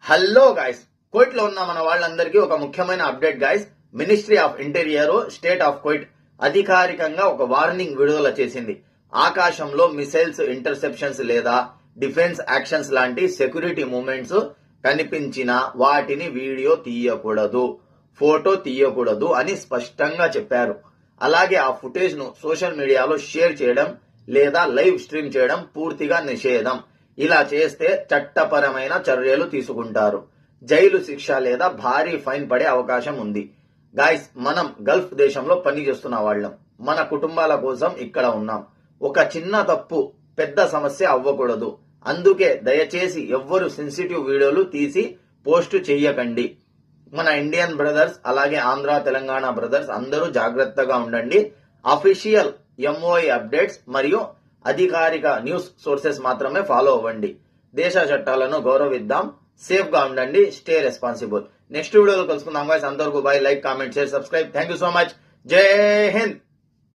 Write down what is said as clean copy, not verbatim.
Hello guys, Kuwait లో ఉన్న మన వాళ్ళందరికీ ఒక ముఖ్యమైన update guys. Ministry of interior state of Kuwait అధికారికంగా ఒక వార్నింగ్ విడుదల చేసింది. ఆకాశంలో మిసైల్స్ ఇంటర్సెప్షన్స్ లేదా డిఫెన్స్ యాక్షన్స్ లాంటి సెక్యూరిటీ మూవ్మెంట్స్ కనిపించినా వాటిని వీడియో తీయకూడదు, ఫోటో తీయకూడదు అని స్పష్టంగా చెప్పారు. అలాగే ఆ ఫుటేజ్ ను సోషల్ మీడియాలో షేర్ చేయడం లేదా లైవ్ స్ట్రీమ్ చేయడం పూర్తిగా నిషేధం. ఇలా చేస్తే చట్టపరమైన చర్యలు తీసుకుంటారు. జైలు శిక్ష లేదా భారీ ఫైన్ పడే అవకాశం ఉంది. గాయస్, మనం గల్ఫ్ దేశంలో పనిచేస్తున్న వాళ్ళం. మన కుటుంబాల కోసం ఇక్కడ ఉన్నాం. ఒక చిన్న తప్పు పెద్ద సమస్య అవ్వకూడదు. అందుకే దయచేసి ఎవ్వరు సెన్సిటివ్ వీడియోలు తీసి పోస్ట్ చెయ్యకండి. మన ఇండియన్ బ్రదర్స్ అలాగే ఆంధ్ర తెలంగాణ బ్రదర్స్ అందరూ జాగ్రత్తగా ఉండండి. అఫీషియల్ ఎంఓఐ అప్డేట్స్ మరియు అధికారిక న్యూస్ సోర్సెస్ మాత్రమే ఫాలో అవ్వండి. దేశ చట్టాలను గౌరవిద్దాం. సేఫ్ గా ఉండండి. Stay responsible. నెక్స్ట్ వీడియోలో కలుసుకుందాం. అందరికీ by. Like, comment, share, subscribe. Thank you so much. జై హింద్.